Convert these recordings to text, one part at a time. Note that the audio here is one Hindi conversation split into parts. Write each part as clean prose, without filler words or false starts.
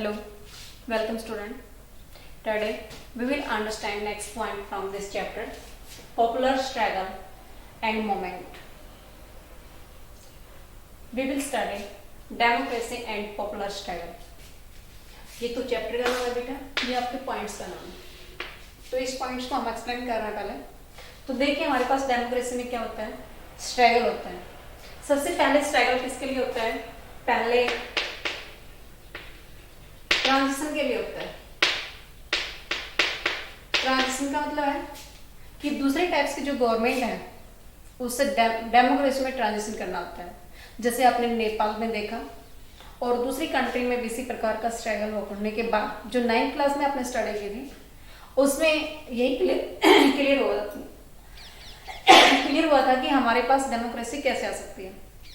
Hello, welcome student. Today we will understand next point from this chapter, popular struggle and movement. We will study democracy and popular struggle. ये तो चैप्टर का नाम है बेटा, ये आपके पॉइंट्स का नाम है. तो इस पॉइंट्स को हम एक्सप्लेन कर रहे हैं पहले. तो देखिए हमारे पास डेमोक्रेसी में क्या होता है, स्ट्रगल होता है. सबसे पहले स्ट्रगल किसके लिए होता है, पहले ट्रांजिशन के लिए होता है. ट्रांजिशन का मतलब है कि दूसरे टाइप्स की जो गवर्नमेंट है उससे डेमोक्रेसी में ट्रांजिशन करना होता है. जैसे आपने नेपाल में देखा और दूसरी कंट्री में भी इसी प्रकार का स्ट्रगल होने के बाद जो 9th क्लास में आपने स्टडी की थी उसमें यही क्लियर हुआ था कि हमारे पास डेमोक्रेसी कैसे आ सकती है.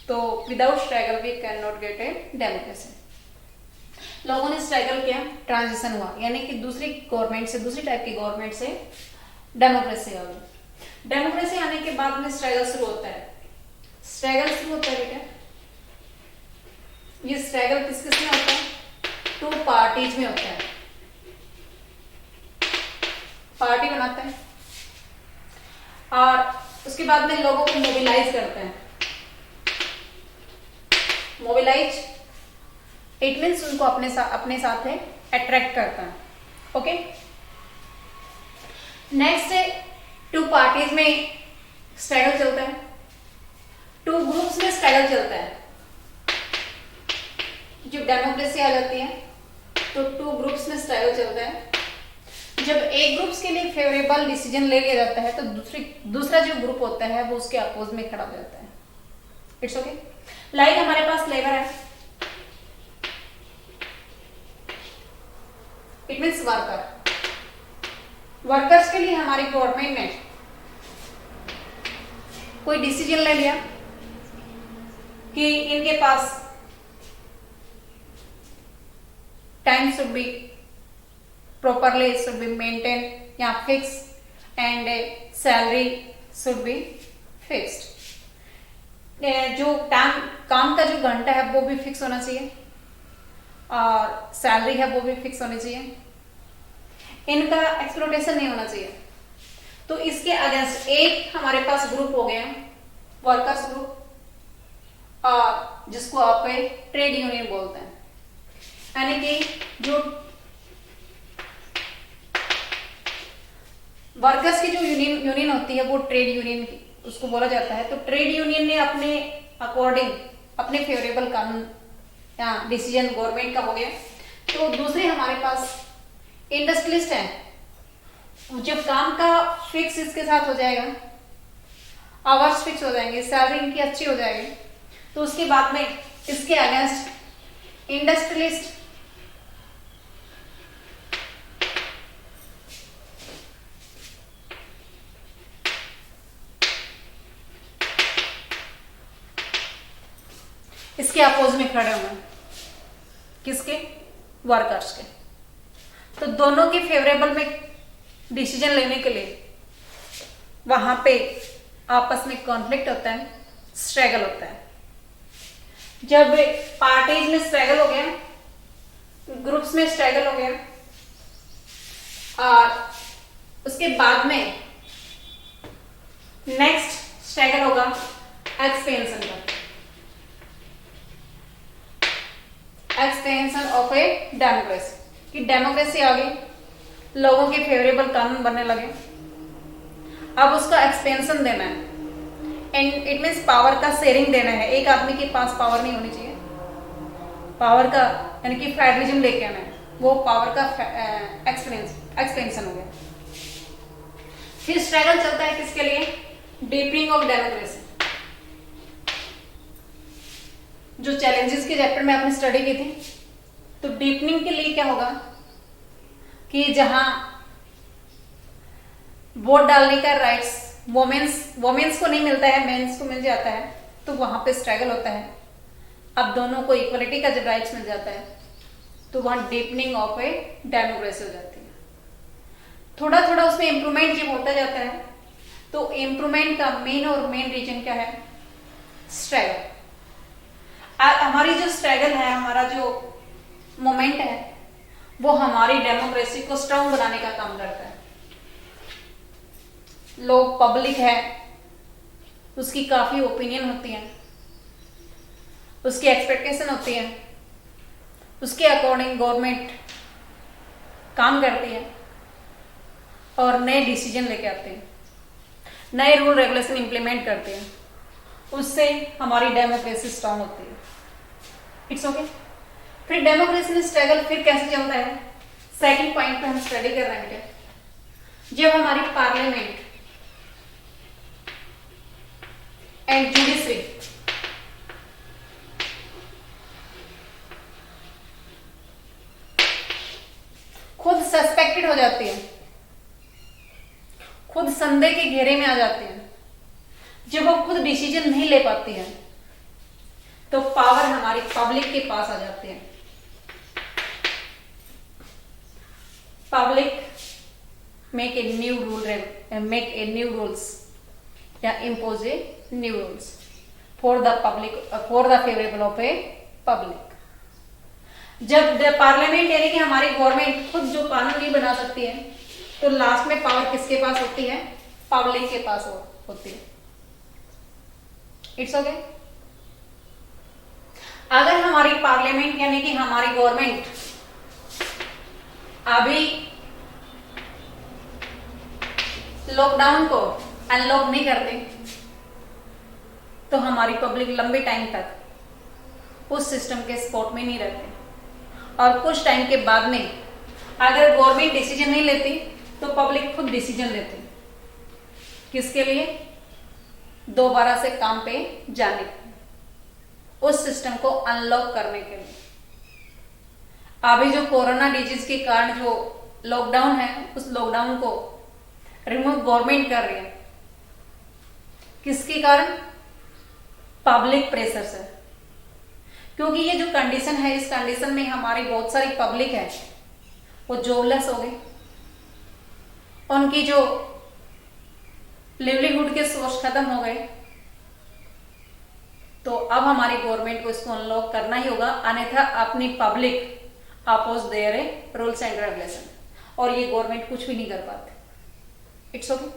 तो without struggle we can not get a democracy. लोगों ने स्ट्रगल किया, ट्रांजिशन हुआ, यानी कि दूसरी गवर्नमेंट से, दूसरी टाइप की गवर्नमेंट से डेमोक्रेसी आ गई. डेमोक्रेसी आने के बाद में स्ट्रगल शुरू होता है. स्ट्रगल शुरू होता है बेटा, ये स्ट्रगल किस किस में होता है, 2 पार्टीज में होता है. पार्टी बनाते हैं और उसके बाद में लोगों को मोबिलाइज करते हैं. मोबिलाइज इट मीन्स उनको अपने साथ है अट्रैक्ट करता है. ओके, नेक्स्ट है 2 पार्टीज में स्ट्रगल चलता है, 2 ग्रुप्स में स्ट्रगल चलता है. जब डेमोक्रेसी आ जाती है तो 2 ग्रुप्स में स्ट्रगल चलता है. जब एक ग्रुप्स के लिए फेवरेबल डिसीजन ले लिया जाता है तो दूसरा जो ग्रुप होता है वो उसके अपोज में खड़ा हो जाता है. It's okay. लाइक हमारे पास लेबर है, इट मीन्स वर्कर. वर्कर्स के लिए हमारी गवर्नमेंट ने कोई डिसीजन ले लिया कि इनके पास time should be properly, should be maintained या fix and salary should be fixed. जो काम का जो घंटा है वो भी फिक्स होना चाहिए और सैलरी है वो भी फिक्स होनी चाहिए. इनका एक्सप्लॉयटेशन नहीं होना चाहिए. तो इसके अगेंस्ट एक हमारे पास ग्रुप हो गया वर्कर्स ग्रुप, और जिसको आप ट्रेड यूनियन बोलते हैं. यानी कि जो वर्कर्स की जो यूनियन होती है वो ट्रेड यूनियन उसको बोला जाता है. तो ट्रेड यूनियन ने अपने अकॉर्डिंग अपने फेवरेबल कानून या डिसीजन गवर्नमेंट का हो गया. तो दूसरे हमारे पास इंडस्ट्रियलिस्ट हैं, जब काम का फिक्स इसके साथ हो जाएगा, आवर्स फिक्स हो जाएंगे, सैलरी इनकी अच्छी हो जाएगी, तो उसके बाद में इसके अगेंस्ट इंडस्ट्रियलिस्ट इसके अपोज में खड़े हुए. किसके, वर्कर्स के. तो दोनों के फेवरेबल में डिसीजन लेने के लिए वहां पे आपस में कॉन्फ्लिक्ट होता है, स्ट्रगल होता है. जब पार्टीज में स्ट्रगल हो गया, ग्रुप्स में स्ट्रगल हो गया, और उसके बाद में नेक्स्ट स्ट्रगल होगा एक्सपेंशन का. एक्सपेंशन ऑफ ए डेमोक्रेसी, कि डेमोक्रेसी आ गई, लोगों के फेवरेबल कानून बनने लगे, अब उसका एक्सपेंशन देना है. एंड इट मीन्स पावर का शेयरिंग देना है. एक आदमी के पास पावर नहीं होनी चाहिए. पावर का यानी कि फेडरलिज्म लेके आना है, वो पावर का एक्सपेंशन हो गया. फिर स्ट्रगल चलता है किसके लिए, डीपनिंग ऑफ डेमोक्रेसी. जो चैलेंजेस के चैप्टर में आपने स्टडी की थी, तो डीपनिंग के लिए क्या होगा कि जहां वोट डालने का राइट्स वोमेन्स को नहीं मिलता है, मेंस को मिल जाता है, तो वहां पे स्ट्रगल होता है. अब दोनों को इक्वलिटी का जब राइट्स मिल जाता है तो वहां डीपनिंग ऑफ ए डेमोक्रेसी हो जाती है. थोड़ा थोड़ा उसमें इंप्रूवमेंट जब होता जाता है तो इंप्रूवमेंट का मेन रीजन क्या है, स्ट्रगल. हमारी जो स्ट्रगल है, हमारा जो मोमेंट है, वो हमारी डेमोक्रेसी को स्ट्रांग बनाने का काम करता है। लोग, पब्लिक है, उसकी काफी ओपिनियन होती है, उसकी एक्सपेक्टेशन होती है, उसके अकॉर्डिंग गवर्नमेंट काम करती है और नए डिसीजन लेके आते हैं, नए रूल रेगुलेशन इंप्लीमेंट करते हैं, उससे हमारी डेमोक्रेसी स्ट्रांग होती है। It's okay. फिर डेमोक्रेसी स्ट्रगल फिर कैसे चलता है, सेकंड पॉइंट पे हम स्टडी कर रहे हैं। जब हमारी पार्लियामेंट एंड जुडिशरी खुद सस्पेक्टेड हो जाती है, खुद संदेह के घेरे में आ जाती है, जब वो खुद डिसीजन नहीं ले पाती है, तो पावर हमारी पब्लिक के पास आ जाती है। Public make a new rules या impose a new rules for the favourable of a public. जब पार्लियामेंट यानी कि हमारी गवर्नमेंट खुद जो कानून नहीं बना सकती है, तो लास्ट में पावर किसके पास होती है, पब्लिक के पास होती है। It's okay. अगर हमारी पार्लियामेंट यानी कि हमारी गवर्नमेंट अभी लॉकडाउन को अनलॉक नहीं करते, तो हमारी पब्लिक लंबे टाइम तक उस सिस्टम के सपोर्ट में नहीं रहते, और कुछ टाइम के बाद में अगर गवर्नमेंट डिसीजन नहीं लेती, तो पब्लिक खुद डिसीजन लेती। किसके लिए, दोबारा से काम पे जाने के, उस सिस्टम को अनलॉक करने के लिए। अभी जो कोरोना डिजीज के कारण जो लॉकडाउन है, उस लॉकडाउन को रिमूव गवर्नमेंट कर रही है। किसके कारण, पब्लिक प्रेशर से। क्योंकि ये जो कंडीशन है, इस कंडीशन में हमारी बहुत सारी पब्लिक है वो जॉबलेस हो गई, उनकी जो लिवलीहुड के सोर्स खत्म हो गए, तो अब हमारी गवर्नमेंट को इसको अनलॉक करना ही होगा, अन्यथा अपनी public oppose their rules and regulation, और ये गवर्नमेंट कुछ भी नहीं कर पाती। It's okay.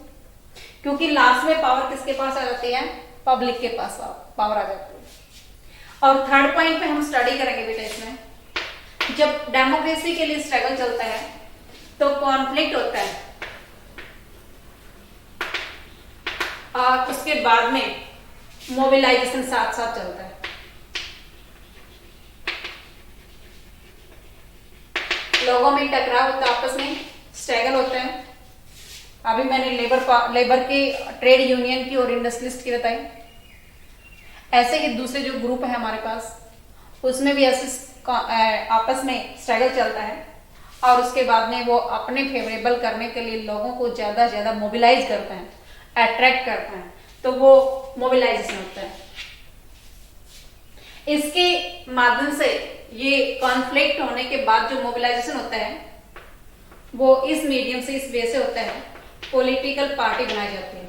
क्योंकि लास्ट में पावर किसके पास आ जाती है, पब्लिक के पास पावर आ जाती है। और थर्ड पॉइंट पे हम स्टडी करेंगे बेटा इसमें, जब डेमोक्रेसी के लिए स्ट्रगल चलता है तो कॉन्फ्लिक्ट होता है, और उसके बाद में मोबिलाइजेशन साथ साथ चलता है। लोगों में टकराव होता है, आपस में स्ट्रगल होता है। अभी मैंने लेबर के ट्रेड यूनियन की और इंडस्ट्रियलिस्ट की बताई, ऐसे ही दूसरे जो ग्रुप है हमारे पास, उसमें भी ऐसे आपस में स्ट्रगल चलता है, और उसके बाद में वो अपने फेवरेबल करने के लिए लोगों को ज्यादा से ज्यादा मोबिलाइज करते हैं, अट्रैक्ट करते हैं, तो वो मोबिलाइजेशन होता है। इसके माध्यम से ये कॉन्फ्लिक्ट होने के बाद जो मोबिलाइजेशन होता है, वो इस मीडियम से, इस वे से होता है, पॉलिटिकल पार्टी बनाई जाती है।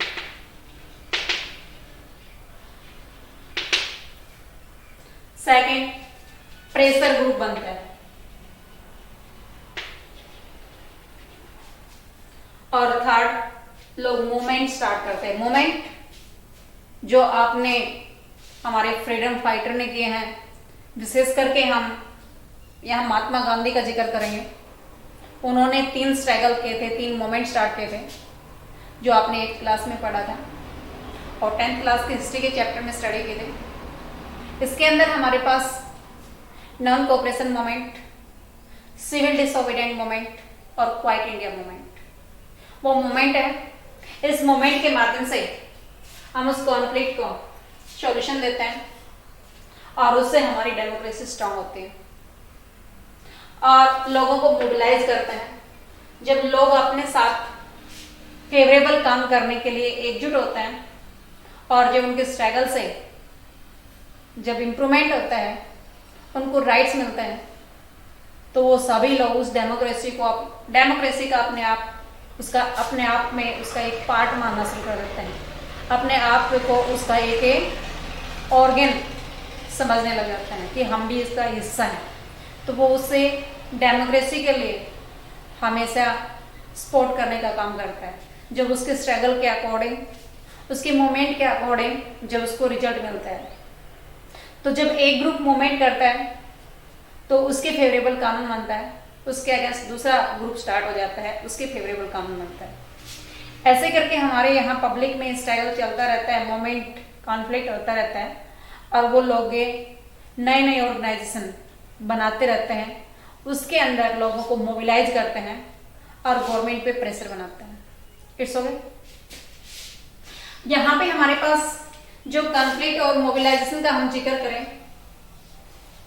सेकंड, प्रेशर ग्रुप बनता है, और थर्ड, लोग मूवमेंट स्टार्ट करते हैं। मूवमेंट जो आपने हमारे फ्रीडम फाइटर ने किए हैं, विशेष करके हम यहाँ महात्मा गांधी का जिक्र करेंगे। उन्होंने 3 स्ट्रगल किए थे, 3 मूवमेंट स्टार्ट किए थे, जो आपने 8th क्लास में पढ़ा था और 10th क्लास के हिस्ट्री के चैप्टर में स्टडी किए थे। इसके अंदर हमारे पास non cooperation movement, civil disobedient movement और क्वाइट इंडिया मूवमेंट वो मूवमेंट है। इस मूवमेंट के माध्यम से हम उस कॉन्फ्लिक्ट को सॉल्यूशन देते हैं, और उससे हमारी डेमोक्रेसी स्ट्रांग होती है, और लोगों को मोबिलाइज करते हैं। जब लोग अपने साथ फेवरेबल काम करने के लिए एकजुट होते हैं, और जब उनके स्ट्रगल से जब इम्प्रूवमेंट होता है, उनको राइट्स मिलते हैं, तो वो सभी लोग उस डेमोक्रेसी का अपने आप में उसका एक पार्ट मानना शुरू कर देते हैं, अपने आप को उसका एक ऑर्गन समझने लग जाते हैं कि हम भी इसका हिस्सा हैं। तो वो उससे डेमोक्रेसी के लिए हमेशा सपोर्ट करने का काम करता है, जब उसके स्ट्रगल के अकॉर्डिंग, उसकी मूवमेंट के अकॉर्डिंग जब उसको रिजल्ट मिलता है। तो जब एक ग्रुप मूवमेंट करता है तो उसके फेवरेबल कानून बनता है, उसके अगेंस्ट दूसरा ग्रुप स्टार्ट हो जाता है, उसके फेवरेबल कानून बनता है। ऐसे करके हमारे यहाँ पब्लिक में स्ट्रगल चलता रहता है, मूवमेंट कॉन्फ्लिक्ट होता रहता है, और वो लोग नए नए ऑर्गेनाइजेशन बनाते रहते हैं, उसके अंदर लोगों को मोबिलाइज करते हैं और गवर्नमेंट पे प्रेशर बनाते हैं। It's okay. यहाँ पे हमारे पास जो कॉन्फ्लिक्ट और मोबिलाइजेशन का हम जिक्र करें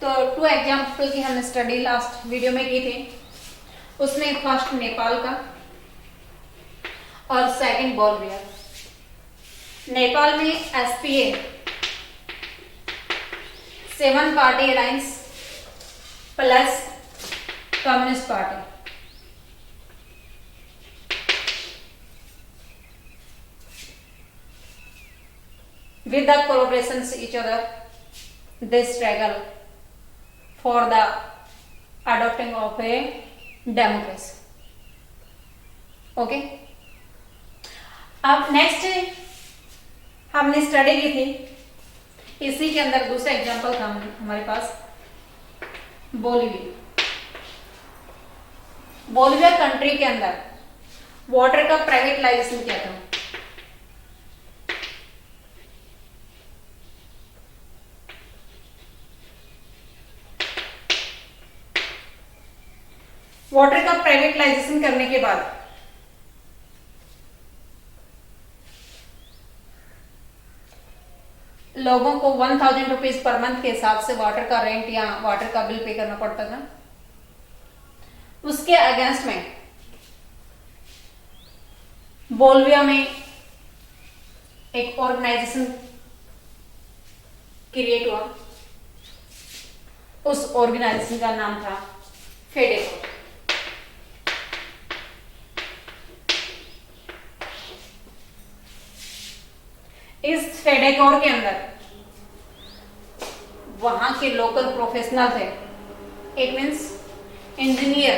तो 2 एग्जाम्पल की हमने स्टडी लास्ट वीडियो में की थी। उसमें फर्स्ट नेपाल का और सेकंड बोलिविया। नेपाल में SPA 7 party alliance plus communist party, with the collaborations each other, they struggle for the adopting of a democracy. Okay. अब नेक्स्ट हमने स्टडी की थी, इसी के अंदर दूसरा एग्जांपल था हमारे पास बोलिविया। बोलिविया कंट्री के अंदर वाटर का प्राइवेटाइजेशन किया था। वाटर का प्राइवेटाइजेशन करने के बाद लोगों को 1000 रुपीज पर मंथ के हिसाब से वाटर का रेंट या वाटर का बिल पे करना पड़ता था। उसके अगेंस्ट में बोलिविया में एक ऑर्गेनाइजेशन क्रिएट हुआ। उस ऑर्गेनाइजेशन का नाम था फेडेको। इस फेडेकोर के अंदर वहां के लोकल प्रोफेशनल थे, इट मीन्स इंजीनियर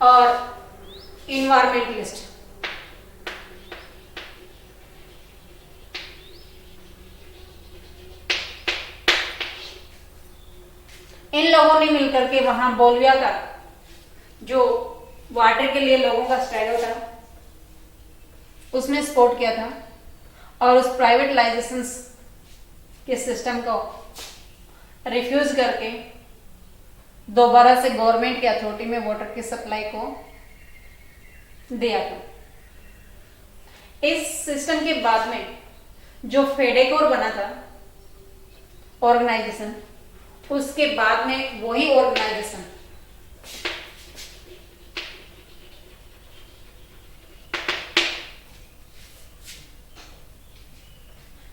और इन्वायरमेंटलिस्ट। इन लोगों ने मिलकर के वहां बोलिविया का जो वाटर के लिए लोगों का स्ट्रगल था उसमें सपोर्ट किया था, और उस प्राइवेटाइजेशन के सिस्टम को रिफ्यूज करके दोबारा से गवर्नमेंट की अथॉरिटी में वाटर की सप्लाई को दिया था। इस सिस्टम के बाद में जो फेडेकोर बना था ऑर्गेनाइजेशन, उसके बाद में वही ऑर्गेनाइजेशन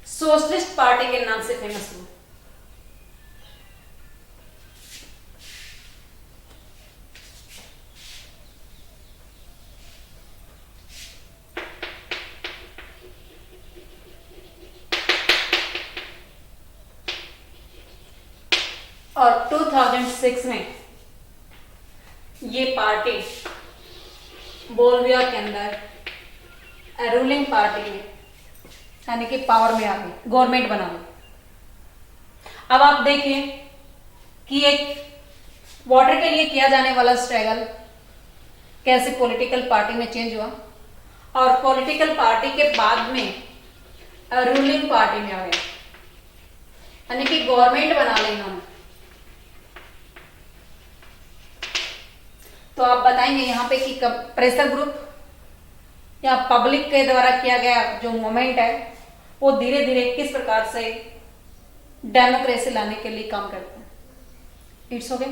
सोशलिस्ट पार्टी के नाम से फेमस हुआ। और 2006 में ये पार्टी बोलिविया के अंदर रूलिंग पार्टी में यानी कि पावर में आ गई, गवर्नमेंट बना ली। अब आप देखिए कि एक वाटर के लिए किया जाने वाला स्ट्रगल कैसे पॉलिटिकल पार्टी में चेंज हुआ, और पॉलिटिकल पार्टी के बाद में रूलिंग पार्टी में आ गया, यानी कि गवर्नमेंट बना ली इन्होंने। तो आप बताएंगे यहाँ पे कि प्रेशर ग्रुप या पब्लिक के द्वारा किया गया जो मूवमेंट है वो धीरे धीरे किस प्रकार से डेमोक्रेसी लाने के लिए काम करते हैं। It's okay.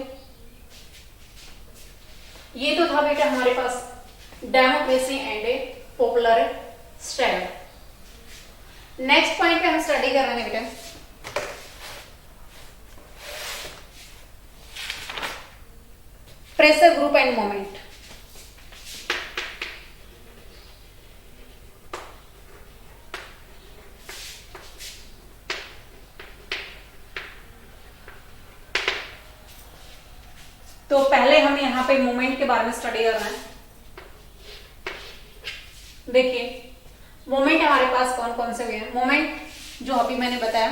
ये तो था बेटा हमारे पास democracy and a popular struggle. Next point पे हम स्टडी कर रहे हैं बेटा प्रेशर ग्रुप एंड मूवमेंट। तो पहले हम यहाँ पे मूवमेंट के बारे में स्टडी कर रहे हैं। देखिए मूवमेंट हमारे पास कौन कौन से हुए हैं। मूवमेंट जो अभी मैंने बताया,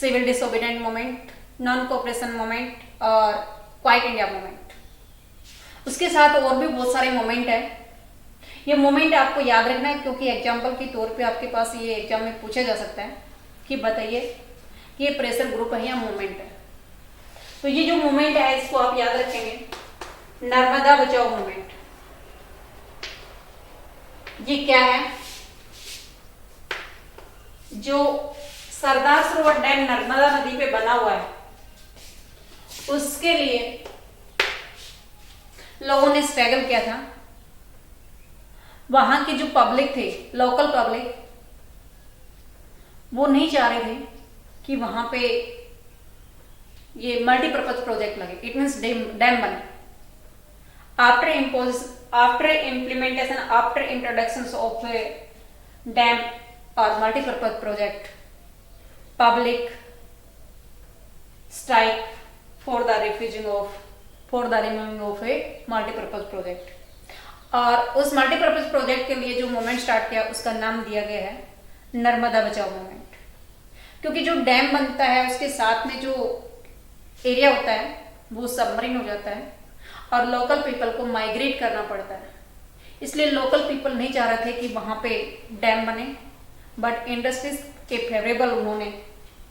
civil disobedient movement, non cooperation movement और क्वाइट इंडिया मूवमेंट। उसके साथ और भी बहुत सारे मूवमेंट है। ये मूवमेंट आपको याद रखना है क्योंकि एग्जाम्पल के तौर पे आपके पास ये एग्जाम में पूछा जा सकता है कि बताइए ये प्रेशर ग्रुप है या मूवमेंट है। तो ये जो मूवमेंट है इसको आप याद रखेंगे, नर्मदा बचाओ मूवमेंट। ये क्या है? जो सरदार सरोवर डैम नर्मदा नदी पे बना हुआ है उसके लिए लोगों ने स्ट्रगल किया था। वहां की जो पब्लिक थे, लोकल पब्लिक, वो नहीं चाह रहे थे कि वहां पे ये मल्टीपर्पज प्रोजेक्ट लगे। इट मीन्स डैम बने। After implementation, after introduction of dam और multipurpose project, public strike for the removing of a multipurpose project. और उस मल्टीपर्पज प्रोजेक्ट के लिए जो मूवमेंट स्टार्ट किया उसका नाम दिया गया है नर्मदा बचाओ मूवमेंट। क्योंकि जो डैम बनता है उसके साथ में जो एरिया होता है वो सबमरीन हो जाता है और लोकल पीपल को माइग्रेट करना पड़ता है। इसलिए लोकल पीपल नहीं चाह रहे थे कि वहां पे डैम बने, बट इंडस्ट्रीज के फेवरेबल उन्होंने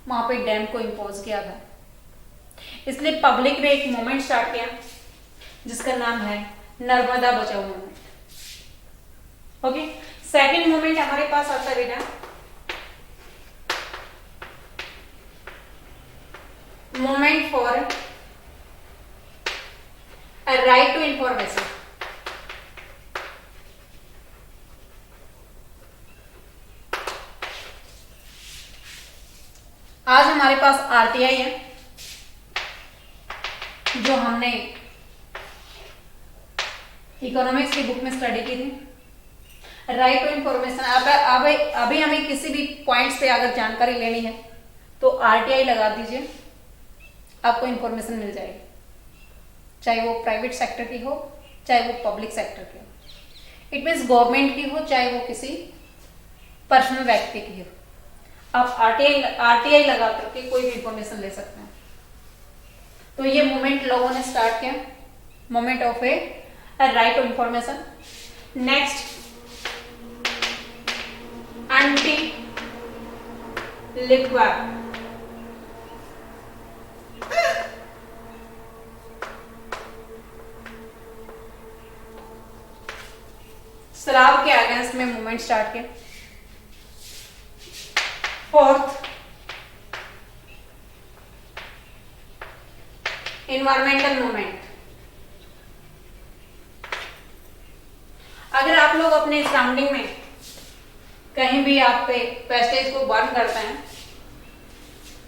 वहां पे डैम को इम्पोज किया था। इसलिए पब्लिक ने एक मूवमेंट स्टार्ट किया जिसका नाम है नर्मदा बचाओ मूवमेंट। ओके, सेकंड मूवमेंट हमारे पास आता है बेटा movement for a right to information. आज हमारे पास आरटीआई है जो हमने इकोनॉमिक्स की बुक में स्टडी की थी। Right to information. अभी हमें किसी भी पॉइंट्स पे अगर जानकारी लेनी है तो आरटीआई लगा दीजिए, आपको इंफॉर्मेशन मिल जाएगी, चाहे वो प्राइवेट सेक्टर की हो चाहे वो पब्लिक सेक्टर की हो। इट मीन्स गवर्नमेंट की हो चाहे वो किसी पर्सनल व्यक्ति की हो, आप आरटीआई लगा करके कोई भी इंफॉर्मेशन ले सकते हैं। तो ये मूवमेंट लोगों ने स्टार्ट किया, movement of a right to information. Next, anti liquid. शराब के अगेंस्ट में मूवमेंट स्टार्ट किया। Fourth, environmental movement. अगर आप लोग अपने सराउंडिंग में कहीं भी आप पे वेस्टेज को बर्न करते हैं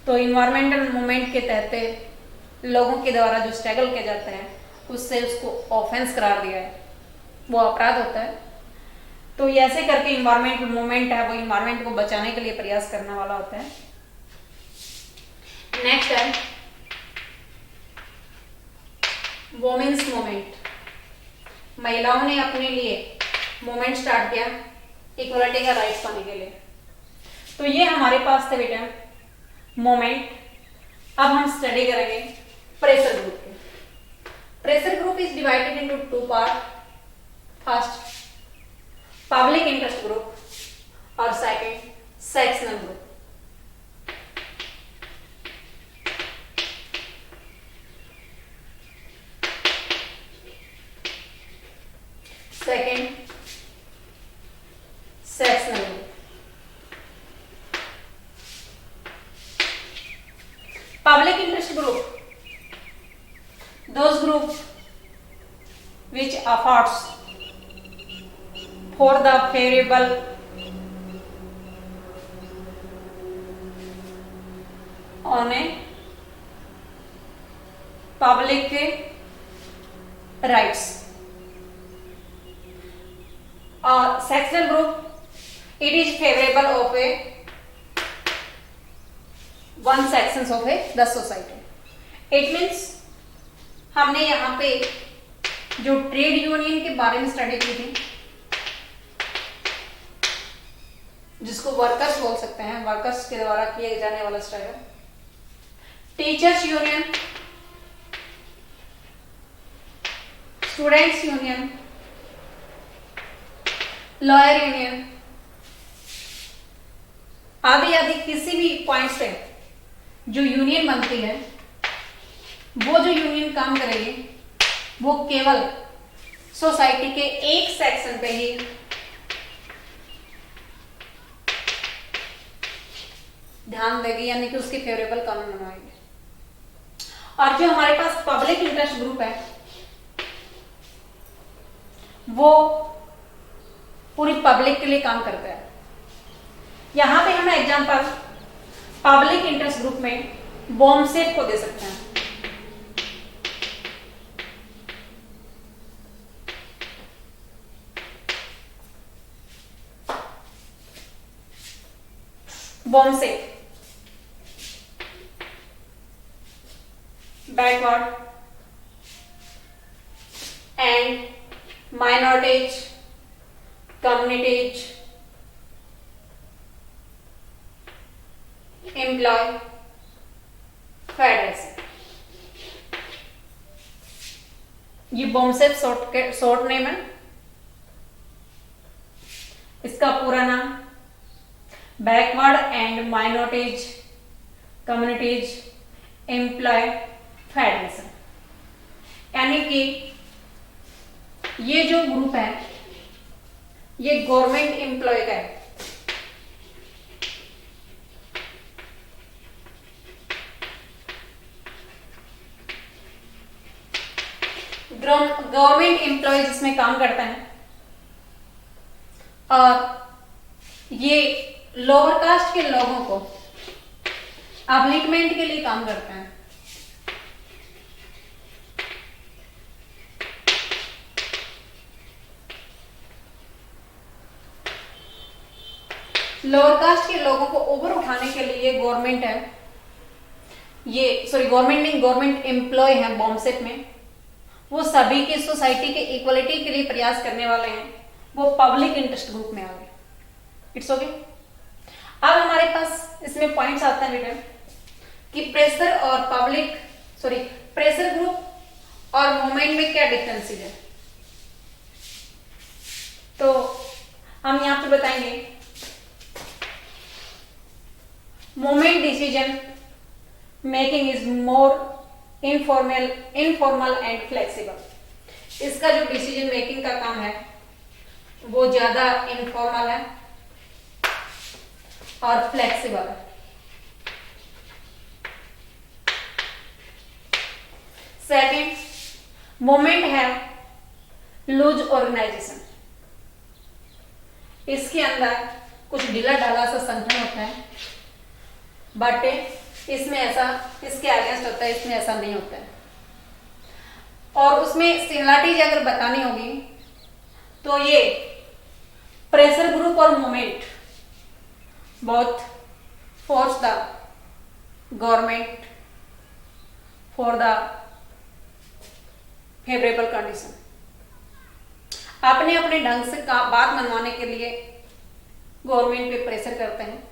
तो इन्वायरमेंटल मूवमेंट के तहत लोगों के द्वारा जो स्ट्रगल किया जाता है उससे उसको ऑफेंस करार दिया है, वो अपराध होता है। तो ये ऐसे करके इन्वायरमेंट मूवमेंट है वो इन्वायरमेंट को बचाने के लिए प्रयास करने वाला होता है। नेक्स्ट है वोमेन्स मूवमेंट। महिलाओं ने अपने लिए मूवमेंट स्टार्ट किया इक्वलिटी का राइट्स पाने के लिए। तो ये हमारे पास थे बेटा मूवमेंट। अब हम स्टडी करेंगे प्रेशर ग्रुप के। Pressure group is divided into two part. First, public interest group और second, sectional group. Second, sectional group. Public interest group, those group which efforts for the favorable on a public rights. Sectional group, it is favorable of a one sections of the society. It means हमने यहाँ पे जो ट्रेड यूनियन के बारे में स्टडी की थी, जिसको वर्कर्स बोल सकते हैं, वर्कर्स के द्वारा किए जाने वाला struggle, teachers union, students union, lawyer union आदि आदि किसी भी पॉइंट्स पे जो यूनियन बनती है, वो जो यूनियन काम करेगी वो केवल सोसाइटी के एक सेक्शन पे ही ध्यान देगी, यानी कि उसके फेवरेबल कानून बनवाएगी। और जो हमारे पास पब्लिक इंटरेस्ट ग्रुप है वो पूरी पब्लिक के लिए काम करता है। यहां पे हम एग्जांपल पब्लिक इंटरेस्ट ग्रुप में बॉम्बसेट को दे सकते हैं। BAMCEF, backward and minorities, communities, employ, federation, ये बॉम्बसेट शॉर्ट नेम है। इसका पूरा नाम backward and minorities, communities, employ, federation. यानी कि ये जो ग्रुप है ये गवर्नमेंट एम्प्लॉय का है। गवर्नमेंट एम्प्लॉय जिसमें काम करते हैं और ये लोअर कास्ट के लोगों को अपलिफ्टमेंट के लिए काम करते हैं। लोअर कास्ट के लोगों को ऊपर उठाने के लिए गवर्नमेंट है, ये सॉरी गवर्नमेंट नहीं, गवर्नमेंट एम्प्लॉय है बॉम्बसेट में। वो सभी के सोसाइटी के इक्वलिटी के लिए प्रयास करने वाले हैं, वो पब्लिक इंटरेस्ट ग्रुप में आ गए। It's okay. अब हमारे पास इसमें पॉइंट्स आते हैं बेटा कि प्रेशर और प्रेशर ग्रुप और मूवमेंट में क्या डिफरेंसेस है। तो हम यहां पे बताएंगे movement decision making is more informal and flexible. इसका जो डिसीजन मेकिंग का काम है वो ज्यादा इनफॉर्मल है और फ्लेक्सिबल है। सेकंड, मूवमेंट है लूज ऑर्गेनाइजेशन। इसके अंदर कुछ ढीला ढाला सा संगठन होता है, बट इसमें ऐसा, इसके अगेंस्ट होता है, इसमें ऐसा नहीं होता है। और उसमें सिमिलरिटीज अगर बतानी होगी तो ये प्रेशर ग्रुप और movement both force the government for the favorable condition। अपने अपने ढंग से बात मनवाने के लिए गवर्नमेंट पे प्रेशर करते हैं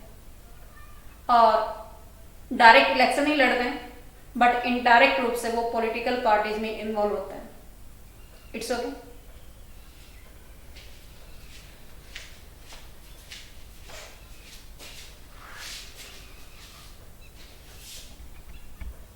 और डायरेक्ट इलेक्शन नहीं लड़ते हैं, बट इनडायरेक्ट रूप से वो पॉलिटिकल पार्टीज में इन्वॉल्व होते हैं। It's okay.